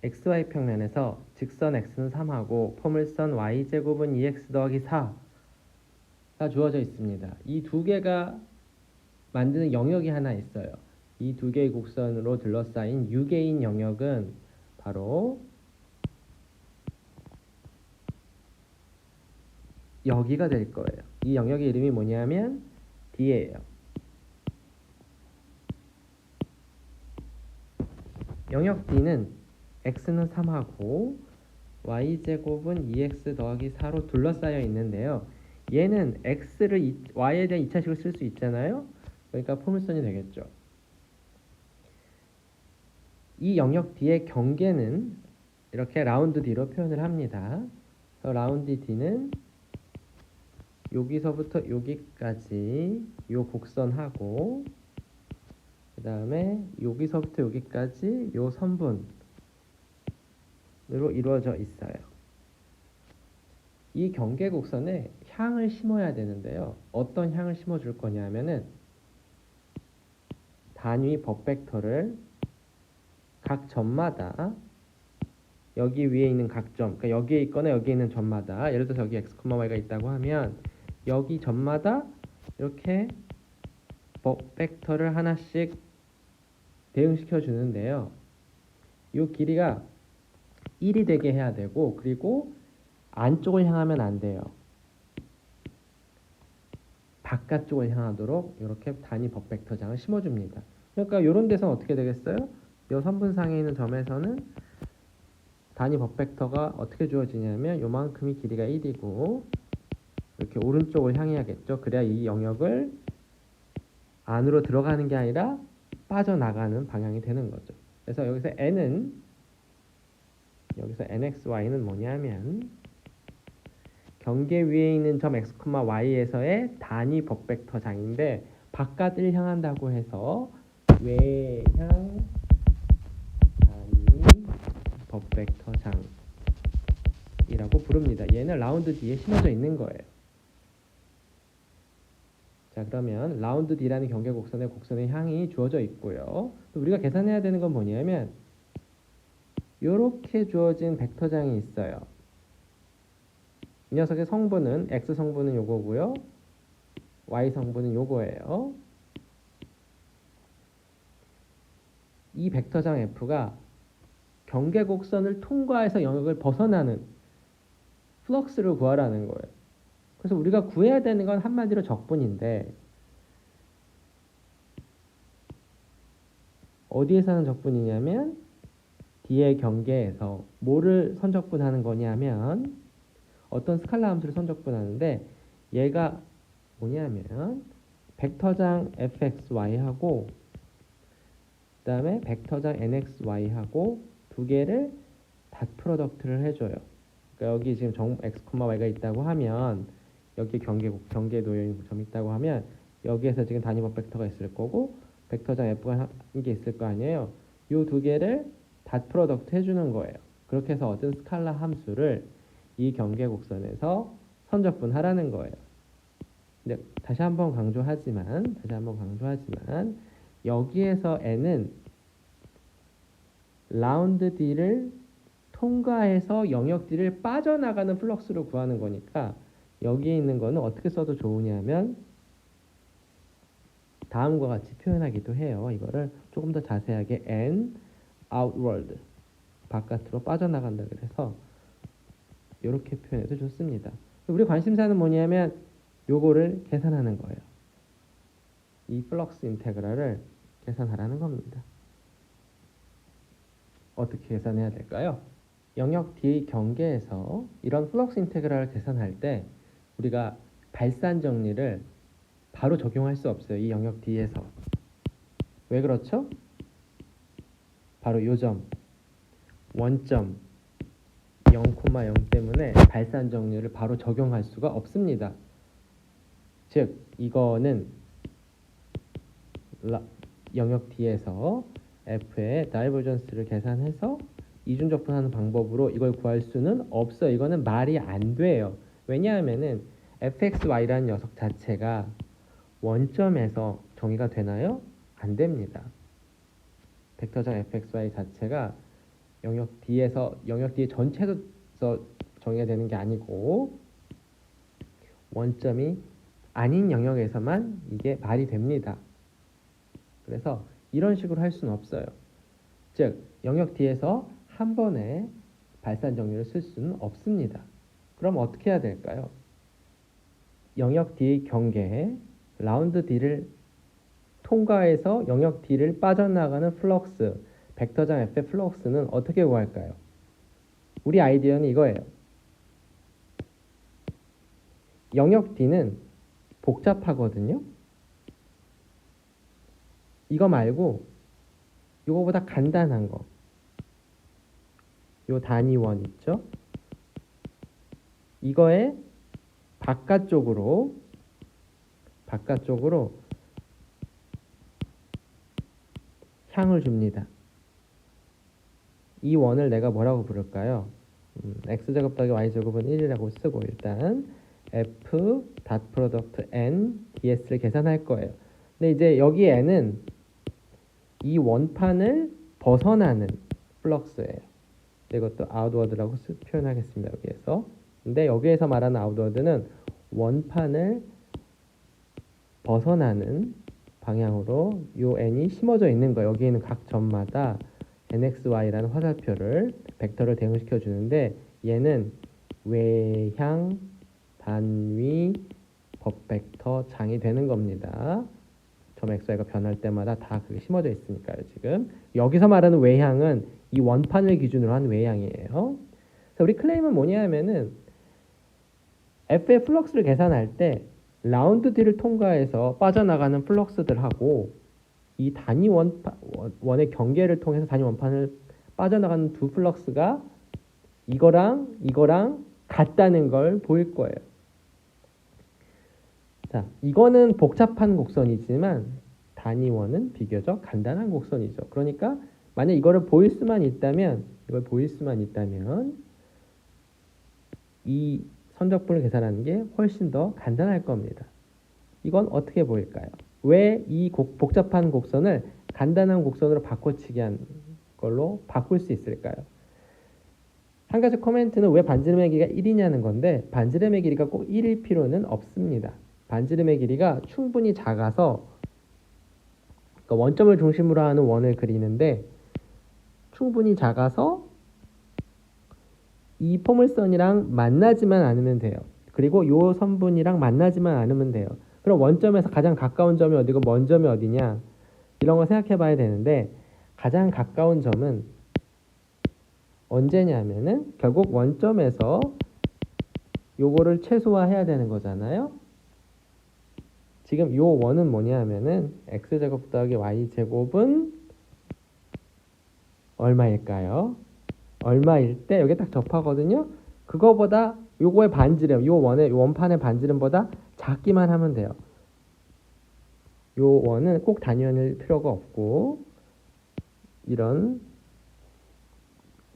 xy 평면에서 직선 x는 3하고 포물선 y제곱은 2x 더하기 4가 주어져 있습니다. 이 두 개가 만드는 영역이 하나 있어요. 이 두 개의 곡선으로 둘러싸인 6개인 영역은 바로 여기가 될 거예요. 이 영역의 이름이 뭐냐면 D예요. 영역 D는 x는 3하고 y제곱은 2x 더하기 4로 둘러싸여 있는데요. 얘는 x를 y에 대한 2차식을 쓸 수 있잖아요. 그러니까 포물선이 되겠죠. 이 영역 D의 경계는 이렇게 라운드 D로 표현을 합니다. 그래서 라운드 D는 여기서부터 여기까지 요 곡선하고 그 다음에 여기서부터 여기까지 요 선분으로 이루어져 있어요. 이 경계 곡선에 향을 심어야 되는데요. 어떤 향을 심어줄 거냐면은 단위 법벡터를 각 점마다 여기 위에 있는 각 점, 그러니까 여기에 있거나 여기에 있는 점마다, 예를 들어서 여기 x, y가 있다고 하면 여기 점마다 이렇게 법벡터를 하나씩 대응시켜 주는데요. 이 길이가 1이 되게 해야 되고, 그리고 안쪽을 향하면 안 돼요. 바깥쪽을 향하도록 이렇게 단위 법벡터장을 심어줍니다. 그러니까 이런 데서는 어떻게 되겠어요? 이 선분상에 있는 점에서는 단위 법벡터가 어떻게 주어지냐면 요만큼이 길이가 1이고 이렇게 오른쪽을 향해야겠죠. 그래야 이 영역을 안으로 들어가는 게 아니라 빠져나가는 방향이 되는 거죠. 그래서 여기서 nxy는 뭐냐면 경계 위에 있는 점 x, y에서의 단위 법벡터장인데 바깥을 향한다고 해서 외향 단위 법벡터장이라고 부릅니다. 얘는 라운드 D에 심어져 있는 거예요. 자, 그러면 라운드 D라는 경계 곡선에 곡선의 향이 주어져 있고요. 또 우리가 계산해야 되는 건 뭐냐면 이렇게 주어진 벡터장이 있어요. 이 녀석의 성분은 x 성분은 요거고요. y 성분은 요거예요. 이 벡터장 F가 경계 곡선을 통과해서 영역을 벗어나는 플럭스를 구하라는 거예요. 그래서 우리가 구해야 되는 건 한마디로 적분인데 어디에서 하는 적분이냐면 D의 경계에서 뭐를 선적분하는 거냐면 어떤 스칼라 함수를 선적분하는데 얘가 뭐냐면 벡터장 fxy하고 그 다음에 벡터장 nxy하고 두 개를 닷 프로덕트를 해줘요. 그러니까 여기 지금 x, y가 있다고 하면 여기 경계 놓여있는 점이 있다고 하면 여기에서 지금 단위법 벡터가 있을 거고 벡터장 f가 한 개 있을 거 아니에요. 이 두 개를 닷 프로덕트 해주는 거예요. 그렇게 해서 얻은 스칼라 함수를 이 경계 곡선에서 선적분하라는 거예요. 근데 다시 한번 강조하지만 여기에서 n은 라운드 D를 통과해서 영역 D를 빠져나가는 플럭스로 구하는 거니까 여기에 있는 거는 어떻게 써도 좋으냐면 다음과 같이 표현하기도 해요. 이거를 조금 더 자세하게 n outward 바깥으로 빠져나간다 그래서 이렇게 표현해도 좋습니다. 우리 관심사는 뭐냐면 요거를 계산하는 거예요. 이 플럭스 인테그랄을 계산하라는 겁니다. 어떻게 계산해야 될까요? 영역 D 경계에서 이런 플럭스 인테그랄을 계산할 때 우리가 발산 정리를 바로 적용할 수 없어요. 이 영역 D에서. 왜 그렇죠? 바로 요 점, 원점 0,0 때문에 발산 정리를 바로 적용할 수가 없습니다. 즉 이거는 영역 D에서 F의 다이버전스를 계산해서 이중적분하는 방법으로 이걸 구할 수는 없어요. 이거는 말이 안 돼요. 왜냐하면은 fxy라는 녀석 자체가 원점에서 정의가 되나요? 안 됩니다. 벡터장 fxy 자체가 영역 D 전체에서 정의가 되는 게 아니고 원점이 아닌 영역에서만 이게 말이 됩니다. 그래서 이런 식으로 할 수는 없어요. 즉 영역 D에서 한 번에 발산 정리를 쓸 수는 없습니다. 그럼 어떻게 해야 될까요? 영역 D의 경계에 라운드 D를 통과해서 영역 D를 빠져나가는 플럭스, 벡터장 F의 플럭스는 어떻게 구할까요? 우리 아이디어는 이거예요. 영역 D는 복잡하거든요. 이거 말고 이거보다 간단한 거. 요 단위원 있죠? 이거에 바깥쪽으로 향을 줍니다. 이 원을 내가 뭐라고 부를까요? x제곱 더하기 y제곱은 1이라고 쓰고 일단 f 닷 프로덕트 n ds를 계산할 거예요. 근데 이제 여기 n은 이 원판을 벗어나는 플럭스예요. 이것도 아웃워드라고 표현하겠습니다. 여기에서. 근데 여기에서 말하는 아웃워드는 원판을 벗어나는 방향으로 요 n이 심어져 있는 거. 여기 있는 각 점마다 nxy라는 화살표를 벡터를 대응시켜 주는데 얘는 외향 단위 법벡터 장이 되는 겁니다. 점 xy가 변할 때마다 다 그게 심어져 있으니까요. 지금 여기서 말하는 외향은 이 원판을 기준으로 한 외향이에요. 그래서 우리 클레임은 뭐냐면은 f의 플럭스를 계산할 때 라운드 D를 통과해서 빠져나가는 플럭스들하고 이 단위 원의 경계를 통해서 단위 원판을 빠져나가는 두 플럭스가 이거랑 같다는 걸 보일 거예요. 자, 이거는 복잡한 곡선이지만 단위원은 비교적 간단한 곡선이죠. 그러니까 만약 이걸 보일 수만 있다면 이 선적분을 계산하는 게 훨씬 더 간단할 겁니다. 이건 어떻게 보일까요? 왜 이 복잡한 곡선을 간단한 곡선으로 바꿔치기 한 걸로 바꿀 수 있을까요? 한 가지 코멘트는 왜 반지름의 길이가 1이냐는 건데 반지름의 길이가 꼭 1일 필요는 없습니다. 반지름의 길이가 충분히 작아서 그러니까 원점을 중심으로 하는 원을 그리는데 충분히 작아서 이 포물선이랑 만나지만 않으면 돼요. 그리고 이 선분이랑 만나지만 않으면 돼요. 그럼 원점에서 가장 가까운 점이 어디고 먼 점이 어디냐 이런 거 생각해 봐야 되는데 가장 가까운 점은 언제냐면은 결국 원점에서 요거를 최소화해야 되는 거잖아요. 지금 요 원은 뭐냐면은 x제곱 더하기 y제곱은 얼마일까요? 얼마일 때 여기 딱 접하거든요. 그거보다 요거의 반지름, 요 원판의 반지름보다 작기만 하면 돼요. 요 원은 꼭 단위원일 필요가 없고 이런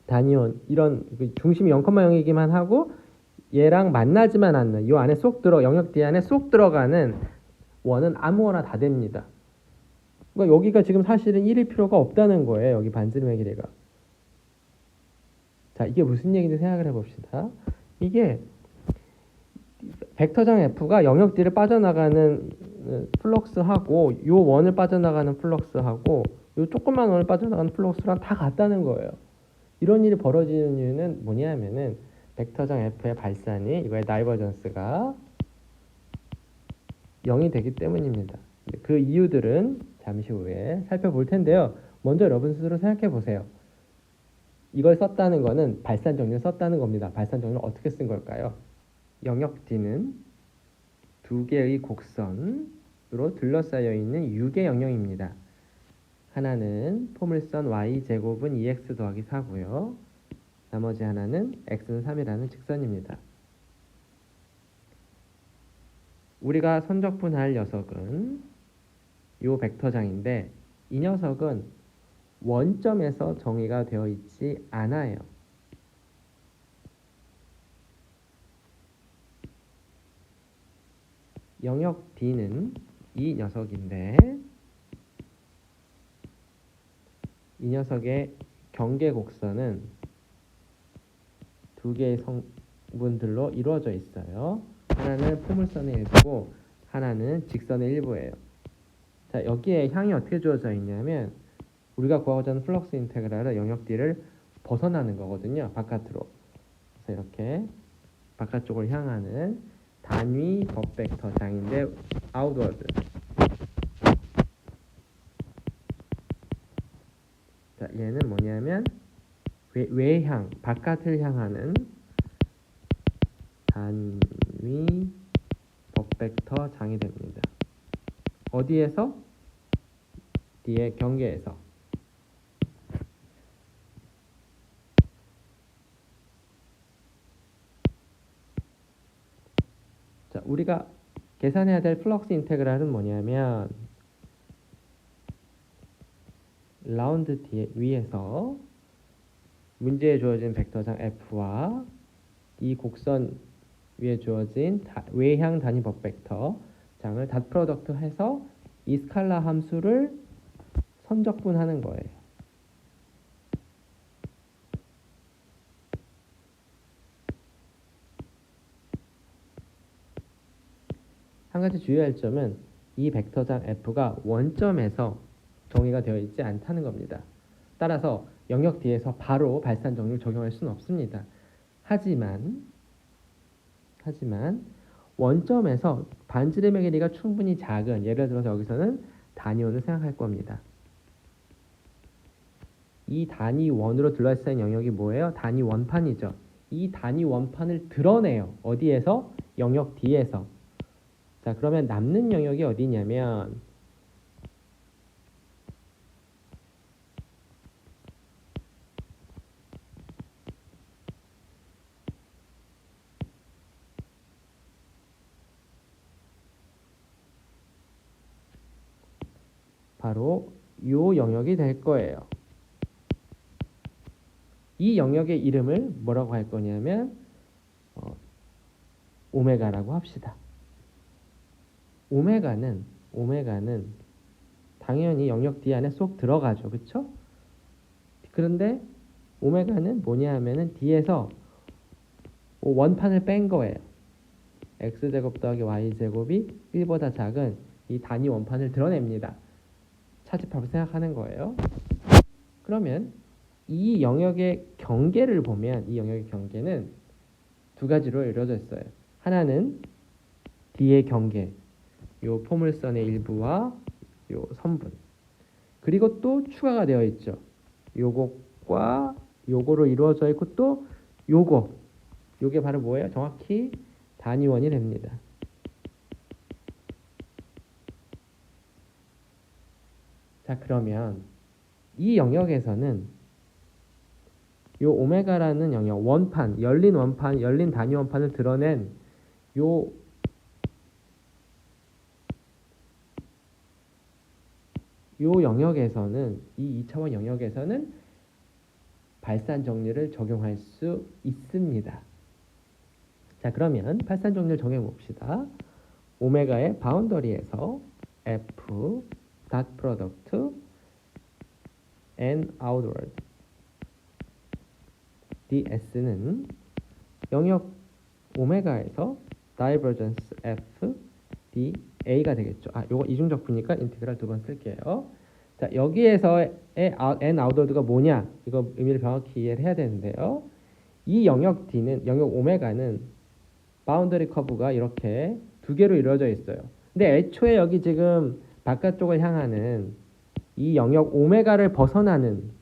단위원 이런 중심이 0,0이기만 하고 얘랑 만나지만 않는 요 안에 영역 D 안에 쏙 들어가는 원은 아무거나 다 됩니다. 그러니까 여기가 지금 사실은 1일 필요가 없다는 거예요. 여기 반지름의 길이가. 자, 이게 무슨 얘기인지 생각을 해봅시다. 이게 벡터장 F가 영역 D를 빠져나가는 플럭스하고 요 원을 빠져나가는 플럭스하고 요 조그만 원을 빠져나가는 플럭스랑 다 같다는 거예요. 이런 일이 벌어지는 이유는 뭐냐면은 벡터장 F의 발산이 이거의 다이버전스가 0이 되기 때문입니다. 그 이유들은 잠시 후에 살펴볼 텐데요. 먼저 여러분 스스로 생각해 보세요. 이걸 썼다는 거는 발산 정리를 썼다는 겁니다. 발산 정리를 어떻게 쓴 걸까요? 영역 D는 두 개의 곡선으로 둘러싸여 있는 6의 영역입니다. 하나는 포물선 y제곱은 2x 더하기 4고요. 나머지 하나는 x는 3이라는 직선입니다. 우리가 선적분할 녀석은 요 벡터장인데 이 녀석은 원점에서 정의가 되어 있지 않아요. 영역 D는 이 녀석인데 이 녀석의 경계 곡선은 두 개의 성분들로 이루어져 있어요. 하나는 포물선의 일부고 하나는 직선의 일부예요. 자, 여기에 향이 어떻게 주어져 있냐면 우리가 구하고자 하는 플럭스 인테그랄은 영역 D를 벗어나는 거거든요. 바깥으로. 그래서 이렇게 바깥쪽을 향하는 단위 법벡터 장인데 아웃워드. 자, 얘는 뭐냐면 외향, 바깥을 향하는 단위 법벡터 장이 됩니다. 어디에서? D의 경계에서. 자, 우리가 계산해야 될 플럭스 인테그랄은 뭐냐면 라운드 D 위에서 문제에 주어진 벡터장 F와 이 곡선 위에 주어진 외향 단위 법벡터 장을 닷 프로덕트 해서 이 스칼라 함수를 선적분하는 거예요. 한 가지 주의할 점은 이 벡터장 F가 원점에서 정의가 되어 있지 않다는 겁니다. 따라서 영역 D에서 바로 발산 정리를 적용할 수는 없습니다. 하지만 원점에서 반지름의 길이가 충분히 작은, 예를 들어서 여기서는 단위원을 생각할 겁니다. 이 단위원으로 둘러싸인 영역이 뭐예요? 단위 원판이죠. 이 단위 원판을 드러내요. 어디에서? 영역 D에서. 자, 그러면 남는 영역이 어디냐면 바로 이 영역이 될 거예요. 이 영역의 이름을 뭐라고 할 거냐면 오메가라고 합시다. 오메가는 당연히 영역 D 안에 쏙 들어가죠. 그렇죠? 그런데 오메가는 뭐냐 하면은 D에서 원판을 뺀 거예요. x제곱 더하기 y제곱이 1보다 작은 이 단위 원판을 드러냅니다. 차집합을 생각하는 거예요. 그러면 이 영역의 경계를 보면 이 영역의 경계는 두 가지로 이루어져 있어요. 하나는 D의 경계, 요 포물선의 일부와 요 선분. 그리고 또 추가가 되어 있죠. 요것과 요거로 이루어져 있고 또 요게 바로 뭐예요? 정확히 단위원이 됩니다. 자, 그러면 이 영역에서는 요 오메가라는 영역, 원판, 열린 단위 원판을 드러낸 요 영역에서는 이 2차원 영역에서는 발산 정리를 적용할 수 있습니다. 자, 그러면 발산 정리를 적용해 봅시다. 오메가의 바운더리에서 F 닷 프로덕트 and outward ds는 영역 오메가에서 divergence F dA가 되겠죠. 요거 이중적분이니까 인테그랄 두 번 쓸게요. 자, 여기에서의 and outward가 뭐냐? 이거 의미를 정확히 이해를 해야 되는데요. 이 영역 D는, 영역 오메가는 바운더리 커브가 이렇게 두 개로 이루어져 있어요. 근데 애초에 여기 지금 바깥쪽을 향하는 이 영역 오메가를 벗어나는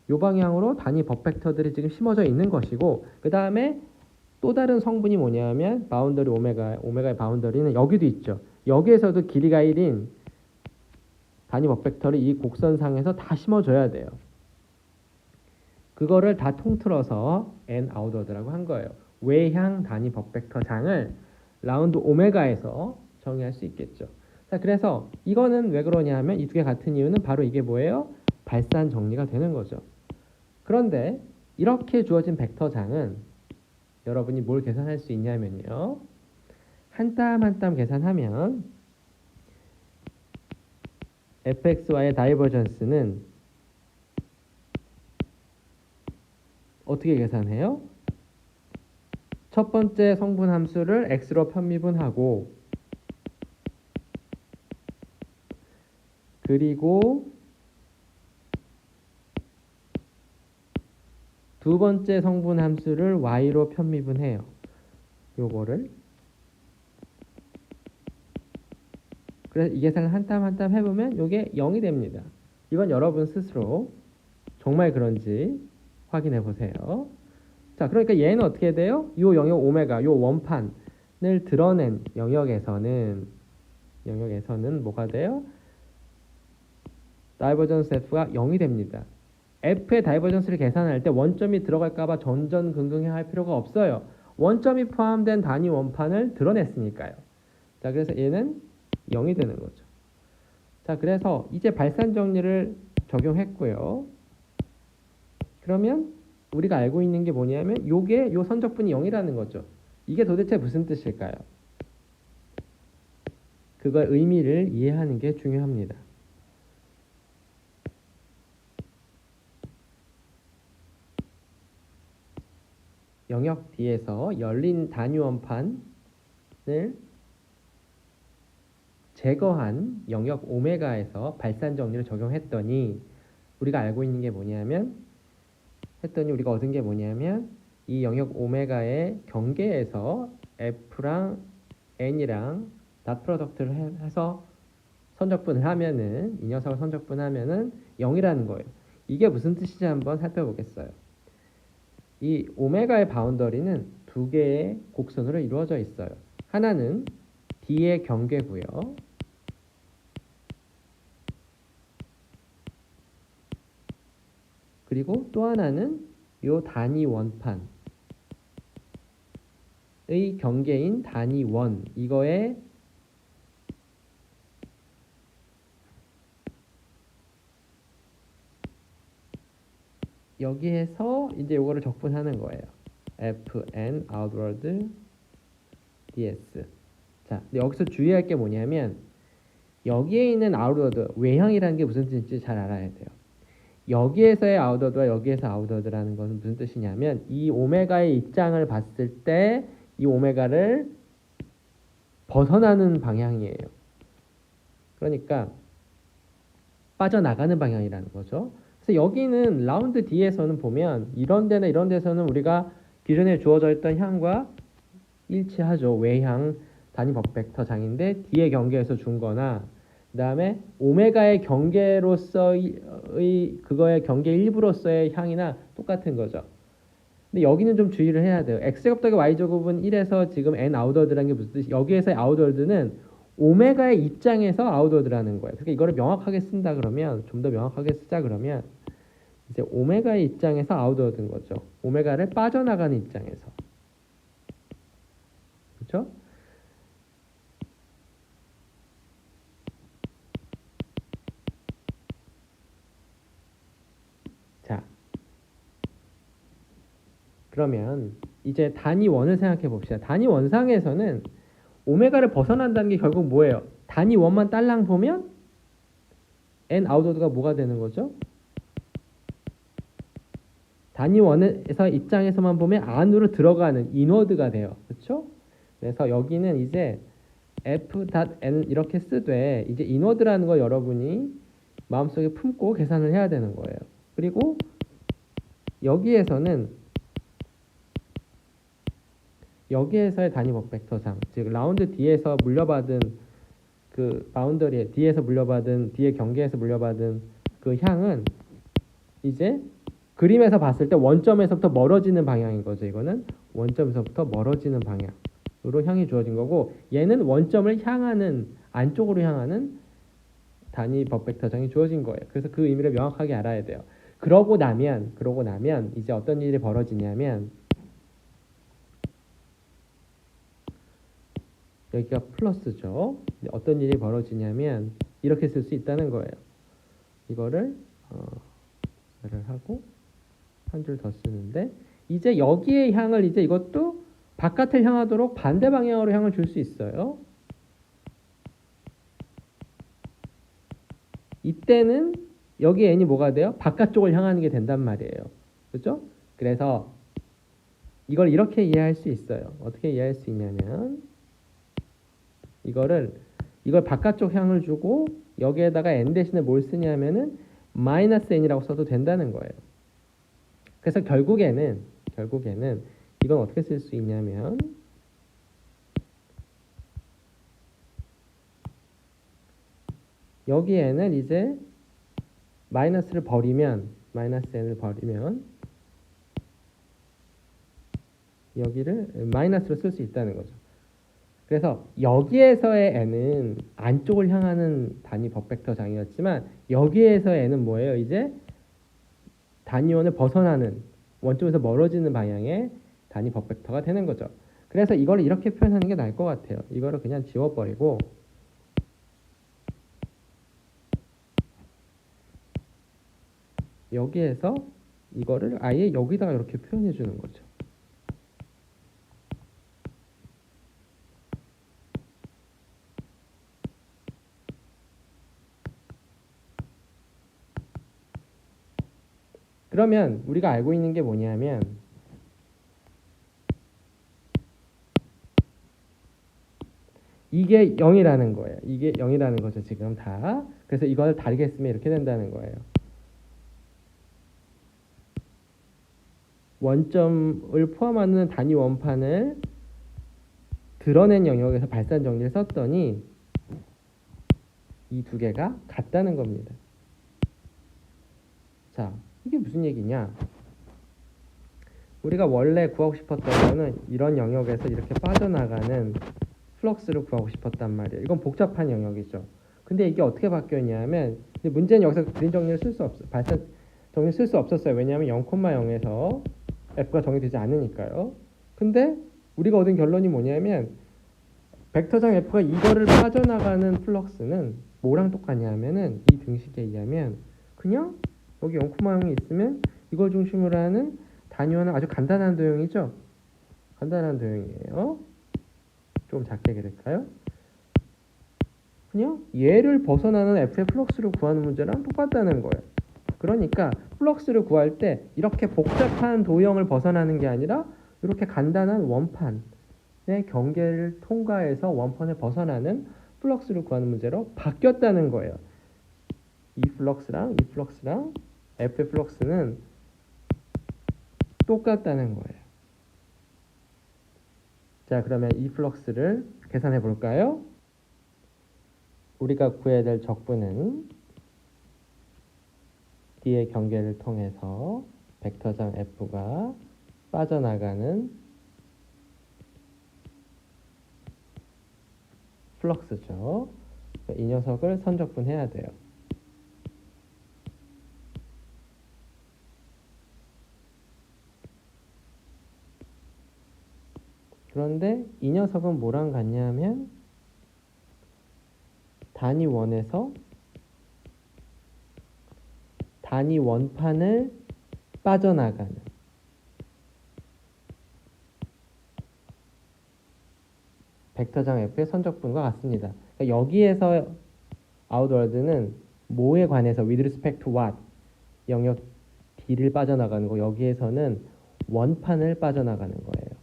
요 방향으로 단위 법벡터들이 지금 심어져 있는 것이고, 그 다음에 또 다른 성분이 뭐냐면 바운더리 오메가의 바운더리는 여기도 있죠. 여기에서도 길이가 1인 단위 법벡터를 이 곡선상에서 다 심어줘야 돼요. 그거를 다 통틀어서 n 아웃워드라고 한 거예요. 외향 단위 법벡터 장을 라운드 오메가에서 정의할 수 있겠죠. 자, 그래서 이거는 왜 그러냐 하면 이 두 개 같은 이유는 바로 이게 뭐예요? 발산 정리가 되는 거죠. 그런데 이렇게 주어진 벡터장은 여러분이 뭘 계산할 수 있냐면요. 한 땀 한 땀 계산하면 fxy의 다이버전스는 어떻게 계산해요? 첫 번째 성분 함수를 x로 편미분하고 그리고 두 번째 성분 함수를 y로 편미분해요. 요거를. 그래서 이 계산을 한 땀 한 땀 해보면 요게 0이 됩니다. 이건 여러분 스스로 정말 그런지 확인해 보세요. 자, 그러니까 얘는 어떻게 돼요? 요 영역 오메가, 요 원판을 드러낸 영역에서는 뭐가 돼요? 다이버전스 F가 0이 됩니다. F의 다이버전스를 계산할 때 원점이 들어갈까봐 전전긍긍해 할 필요가 없어요. 원점이 포함된 단위 원판을 드러냈으니까요. 자, 그래서 얘는 0이 되는 거죠. 자, 그래서 이제 발산 정리를 적용했고요. 그러면 우리가 알고 있는 게 뭐냐면 요게 요 선적분이 0이라는 거죠. 이게 도대체 무슨 뜻일까요? 그거의 의미를 이해하는 게 중요합니다. 영역 D에서 열린 단위 원판을 제거한 영역 오메가에서 발산 정리를 적용했더니 우리가 알고 있는 게 뭐냐면 우리가 얻은 게 뭐냐면 이 영역 오메가의 경계에서 F랑 N이랑 닷 프로덕트를 해서 선적분을 하면은 이 녀석을 선적분하면은 0이라는 거예요. 이게 무슨 뜻인지 한번 살펴보겠어요. 이 오메가의 바운더리는 두 개의 곡선으로 이루어져 있어요. 하나는 D의 경계고요. 그리고 또 하나는 요 단위 원판의 경계인 단위 원, 이거에 여기에서 이제 요거를 적분하는 거예요. fn outward ds. 자, 근데 여기서 주의할 게 뭐냐면 여기에 있는 outward 외향이라는 게 무슨 뜻인지 잘 알아야 돼요. 여기에서의 outward와 여기에서 outward라는 것은 무슨 뜻이냐면 이 오메가의 입장을 봤을 때 이 오메가를 벗어나는 방향이에요. 그러니까 빠져나가는 방향이라는 거죠. 그래서 여기는 라운드 D에서는 보면 이런 데나 이런 데서는 우리가 기존에 주어져 있던 향과 일치하죠. 외향 단위 법벡터 장인데 D의 경계에서 준 거나 그 다음에 오메가의 경계로서의 그거의 경계 일부로서의 향이나 똑같은 거죠. 근데 여기는 좀 주의를 해야 돼요. X제곱 더하기 Y제곱은 1에서 지금 N 아웃워드라는 게 무슨 뜻이 여기에서의 아웃워드는 오메가의 입장에서 아웃워드라는 거예요. 그러니까 이거를 명확하게 쓴다 그러면 좀 더 명확하게 쓰자 그러면 이제 오메가의 입장에서 아웃워드인 거죠. 오메가를 빠져나가는 입장에서. 그렇죠? 자, 그러면 이제 단위 원을 생각해 봅시다. 단위 원상에서는 오메가를 벗어난다는 게 결국 뭐예요? 단위 원만 딸랑 보면 N 아웃워드가 뭐가 되는 거죠? 단위 원에서 입장에서만 보면 안으로 들어가는 인워드가 돼요. 그렇죠? 그래서 여기는 이제 f.n 이렇게 쓰되 이제 인워드라는 걸 여러분이 마음속에 품고 계산을 해야 되는 거예요. 그리고 여기에서의 단위 법벡터상 즉 라운드 D에서 물려받은 그 바운더리에 D에서 물려받은 D의 경계에서 물려받은 그 향은 이제 그림에서 봤을 때 원점에서부터 멀어지는 방향인 거죠. 이거는 원점에서부터 멀어지는 방향으로 향이 주어진 거고 얘는 원점을 향하는 안쪽으로 향하는 단위 법벡터장이 주어진 거예요. 그래서 그 의미를 명확하게 알아야 돼요. 그러고 나면 이제 어떤 일이 벌어지냐면 여기가 플러스죠. 어떤 일이 벌어지냐면 이렇게 쓸 수 있다는 거예요. 이거를 하고 한 줄 더 쓰는데 이제 여기의 향을 이제 이것도 바깥을 향하도록 반대 방향으로 향을 줄 수 있어요. 이때는 여기 n이 뭐가 돼요? 바깥쪽을 향하는 게 된단 말이에요. 그렇죠? 그래서 이걸 이렇게 이해할 수 있어요. 어떻게 이해할 수 있냐면 이걸 바깥쪽 향을 주고 여기에다가 n 대신에 뭘 쓰냐면은 마이너스 n이라고 써도 된다는 거예요. 그래서 결국에는 이건 어떻게 쓸 수 있냐면 여기에는 이제 마이너스 n을 버리면 여기를 마이너스로 쓸 수 있다는 거죠. 그래서 여기에서의 n은 안쪽을 향하는 단위 법벡터 장이었지만 여기에서의 n은 뭐예요? 이제 단위원을 벗어나는 원점에서 멀어지는 방향의 단위 법벡터가 되는 거죠. 그래서 이거를 이렇게 표현하는 게 나을 것 같아요. 이거를 그냥 지워버리고 여기에서 이거를 아예 여기다가 이렇게 표현해 주는 거죠. 그러면 우리가 알고 있는 게 뭐냐면 이게 0이라는 거예요. 이게 0이라는 거죠. 지금 다. 그래서 이걸 다르게 쓰면 이렇게 된다는 거예요. 원점을 포함하는 단위 원판을 드러낸 영역에서 발산 정리를 썼더니 이 두 개가 같다는 겁니다. 자, 이게 무슨 얘기냐? 우리가 원래 구하고 싶었던 거는 이런 영역에서 이렇게 빠져나가는 플럭스를 구하고 싶었단 말이에요. 이건 복잡한 영역이죠. 근데 이게 어떻게 바뀌었냐면 문제는 여기서 그림 정리를 쓸 수 없어요. 발산 정리 쓸 수 없었어요. 왜냐하면 0,0에서 f가 정의되지 않으니까요. 근데 우리가 얻은 결론이 뭐냐면 벡터장 f가 이거를 빠져나가는 플럭스는 뭐랑 똑같냐면은 이 등식에 의하면 그냥 여기 0,0이 있으면 이걸 중심으로 하는 단위원은 아주 간단한 도형이죠. 간단한 도형이에요. 좀 작게 그릴까요? 그냥 얘를 벗어나는 f의 플럭스를 구하는 문제랑 똑같다는 거예요. 그러니까 플럭스를 구할 때 이렇게 복잡한 도형을 벗어나는 게 아니라 이렇게 간단한 원판의 경계를 통과해서 원판을 벗어나는 플럭스를 구하는 문제로 바뀌었다는 거예요. 이 플럭스랑 f의 플럭스는 똑같다는 거예요. 자, 그러면 이 플럭스를 계산해 볼까요? 우리가 구해야 될 적분은 D의 경계를 통해서 벡터장 F가 빠져나가는 플럭스죠. 이 녀석을 선적분해야 돼요. 그런데 이 녀석은 뭐랑 같냐면 단위 원에서 단위 원판을 빠져나가는 벡터장 F의 선적분과 같습니다. 그러니까 여기에서 아웃워드는 뭐에 관해서 with respect to what 영역 D를 빠져나가는 거, 여기에서는 원판을 빠져나가는 거예요.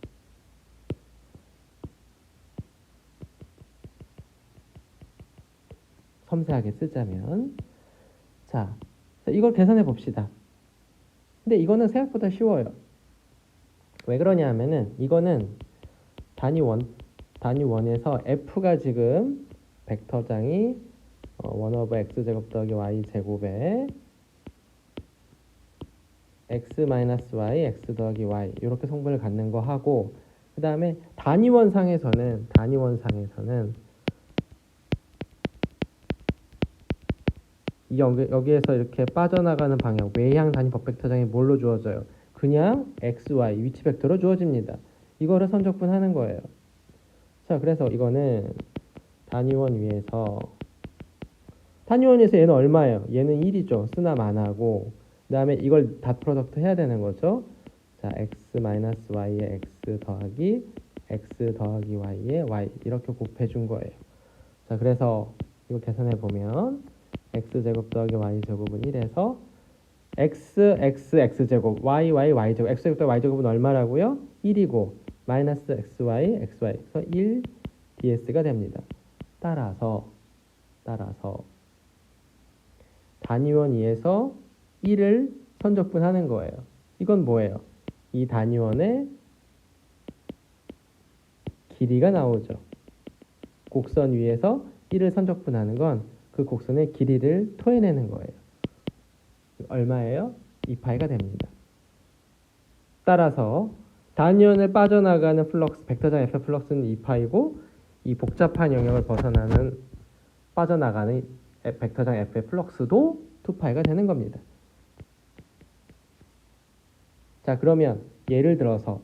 섬세하게 쓰자면 자, 이걸 계산해 봅시다. 근데 이거는 생각보다 쉬워요. 왜 그러냐 하면은 이거는 단위 원에서 f가 지금 벡터장이 1 x제곱 더하기 y제곱에 x 마이너스 y, x 더하기 y 이렇게 성분을 갖는 거 하고, 그 다음에 단위원상에서는 여기에서 이렇게 빠져나가는 방향, 외향 단위 법벡터장이 뭘로 주어져요? 그냥 x, y 위치 벡터로 주어집니다. 이거를 선적분하는 거예요. 자, 그래서 이거는 단위원에서 얘는 얼마예요? 얘는 1이죠. 쓰나 마나고, 그 다음에 이걸 닷 프로덕트 해야 되는 거죠. 자, x 마이너스 y에 x 더하기 y에 y 이렇게 곱해 준 거예요. 자, 그래서 이거 계산해 보면 x제곱 더하기 y제곱은 1에서 x제곱 y제곱 x제곱 더하기 y제곱은 얼마라고요? 1이고 마이너스 xy 그래서 1 ds가 됩니다. 따라서 단위원 2에서 1을 선적분하는 거예요. 이건 뭐예요? 이 단위원의 길이가 나오죠. 곡선 위에서 1을 선적분하는 건 그 곡선의 길이를 토해내는 거예요. 얼마예요? 2파이가 됩니다. 따라서 단위원을 빠져나가는 플럭스, 벡터장 F 플럭스는 2파이고 이 복잡한 영역을 빠져나가는 벡터장 F의 플럭스도 2파이가 되는 겁니다. 자, 그러면 예를 들어서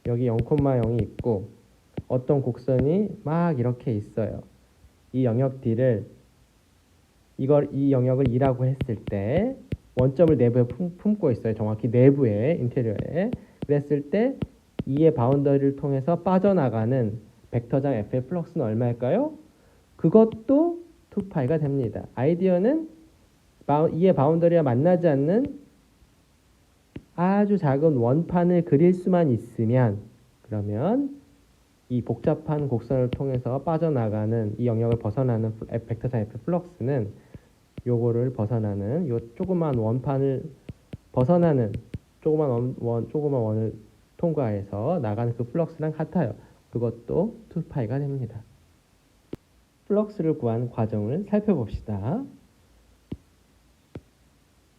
여기 0,0이 있고 어떤 곡선이 막 이렇게 있어요. 이 영역 D를 이 영역을 2라고 했을 때 원점을 내부에 품고 있어요. 정확히 내부에, 인테리어에. 그랬을 때 2의 바운더리를 통해서 빠져나가는 벡터장 F의 플럭스는 얼마일까요? 그것도 2파이가 됩니다. 아이디어는 2의 바운더리와 만나지 않는 아주 작은 원판을 그릴 수만 있으면 그러면 이 복잡한 곡선을 통해서 빠져나가는 이 영역을 벗어나는 벡터장 F 플럭스는 요거를 벗어나는 요 조그만 원판을 벗어나는 조그만 원을 통과해서 나가는 그 플럭스랑 같아요. 그것도 2파이가 됩니다. 플럭스를 구한 과정을 살펴봅시다.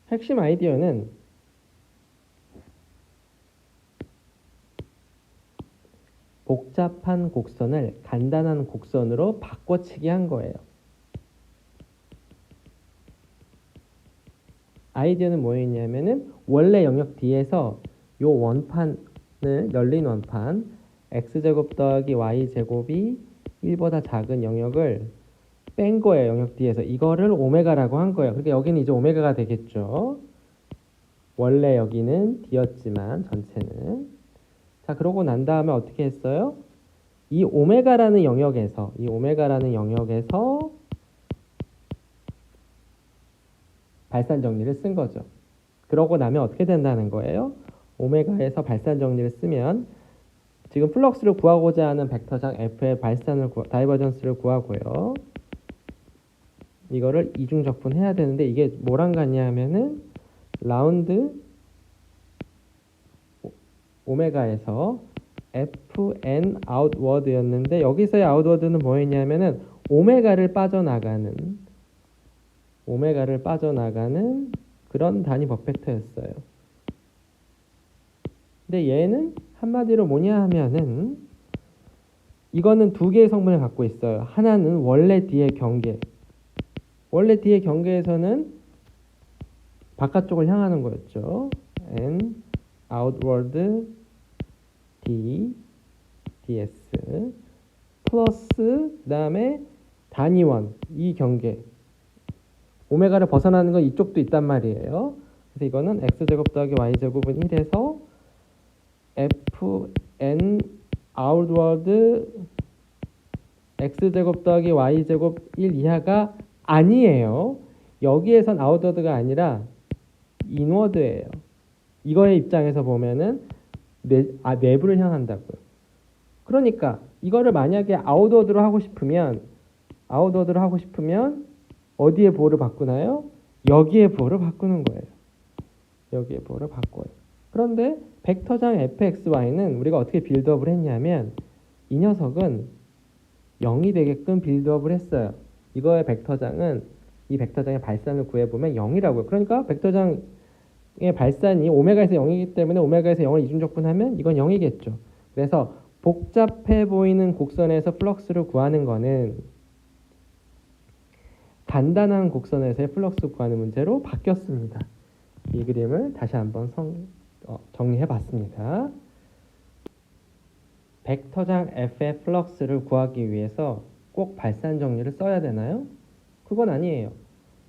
핵심 아이디어는 복잡한 곡선을 간단한 곡선으로 바꿔치기 한 거예요. 아이디어는 뭐였냐면은 원래 영역 D에서 요 원판을 열린 원판 x제곱 더하기 y제곱이 1보다 작은 영역을 뺀 거예요. 영역 D에서 이거를 오메가라고 한 거예요. 그러니까 여기는 이제 오메가가 되겠죠. 원래 여기는 D였지만 전체는 자, 그러고 난 다음에 어떻게 했어요? 이 오메가라는 영역에서 발산 정리를 쓴 거죠. 그러고 나면 어떻게 된다는 거예요? 오메가에서 발산 정리를 쓰면 지금 플럭스를 구하고자 하는 벡터장 F의 다이버전스를 구하고요. 이거를 이중적분해야 되는데 이게 뭐랑 같냐 하면은 라운드 오메가에서 fn outward였는데 여기서의 outward는 뭐였냐면은 오메가를 빠져나가는 그런 단위 버펙터였어요. 근데 얘는 한마디로 뭐냐 하면은 이거는 두 개의 성분을 갖고 있어요. 하나는 원래 D의 경계. 원래 D의 경계에서는 바깥쪽을 향하는 거였죠. n outward ds 플러스 그다음에 단위원 이 경계 오메가를 벗어나는 건 이쪽도 있단 말이에요. 그래서 이거는 x제곱 더하기 y제곱은 1에서 fn outward x제곱 더하기 y제곱 1 이하가 아니에요. 여기에선 outward가 아니라 inward예요. 이거의 입장에서 보면은 내부를 향한다고요. 그러니까 이거를 만약에 아웃워드로 하고 싶으면 어디에 보호를 바꾸나요? 여기에 보호를 바꾸는 거예요. 여기에 보호를 바꿔요. 그런데 벡터장 fxy는 우리가 어떻게 빌드업을 했냐면 이 녀석은 0이 되게끔 빌드업을 했어요. 이거의 벡터장은 이 벡터장의 발산을 구해보면 0이라고요. 그러니까 벡터장 발산이 오메가에서 0이기 때문에 오메가에서 0을 이중적분하면 이건 0이겠죠. 그래서 복잡해 보이는 곡선에서 플럭스를 구하는 거는 간단한 곡선에서의 플럭스 구하는 문제로 바뀌었습니다. 이 그림을 다시 한번 정리해 봤습니다. 벡터장 F의 플럭스를 구하기 위해서 꼭 발산 정리를 써야 되나요? 그건 아니에요.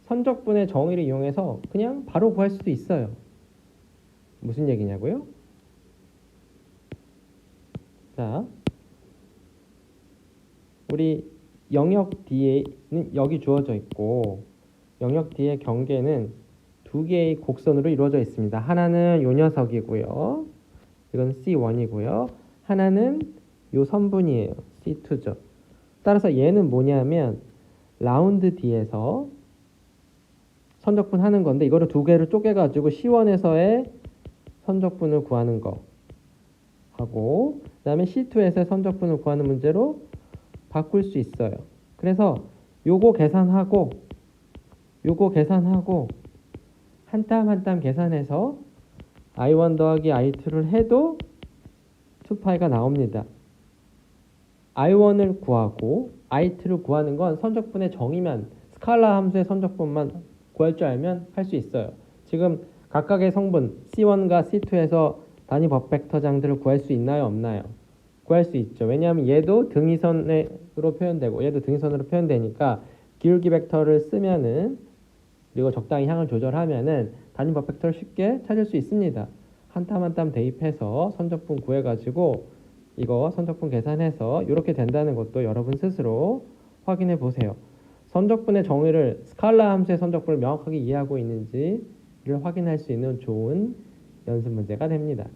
선적분의 정의를 이용해서 그냥 바로 구할 수도 있어요. 무슨 얘기냐고요? 자, 우리 영역 D는 여기 주어져 있고 영역 D의 경계는 두 개의 곡선으로 이루어져 있습니다. 하나는 요 녀석이고요. 이건 C1이고요. 하나는 요 선분이에요. C2죠. 따라서 얘는 뭐냐면 라운드 D에서 선적분 하는 건데 이거를 두 개를 쪼개가지고 C1에서의 선적분을 구하는 거 하고 그다음에 C2에서의 선적분을 구하는 문제로 바꿀 수 있어요. 그래서 요거 계산하고 한 땀 한 땀 계산해서 I1 더하기 I2를 해도 2파이가 나옵니다. I1을 구하고 I2를 구하는 건 선적분의 정의만 스칼라 함수의 선적분만 구할 줄 알면 할 수 있어요. 지금 각각의 성분 C1과 C2에서 단위 법벡터장들을 구할 수 있나요? 없나요? 구할 수 있죠. 왜냐하면 얘도 등위선으로 표현되고 얘도 등위선으로 표현되니까 기울기 벡터를 쓰면은 그리고 적당히 향을 조절하면은 단위 법벡터를 쉽게 찾을 수 있습니다. 한 땀 한 땀 대입해서 선적분 구해가지고 이거 선적분 계산해서 이렇게 된다는 것도 여러분 스스로 확인해 보세요. 선적분의 정의를 스칼라 함수의 선적분을 명확하게 이해하고 있는지를 확인할 수 있는 좋은 연습 문제가 됩니다.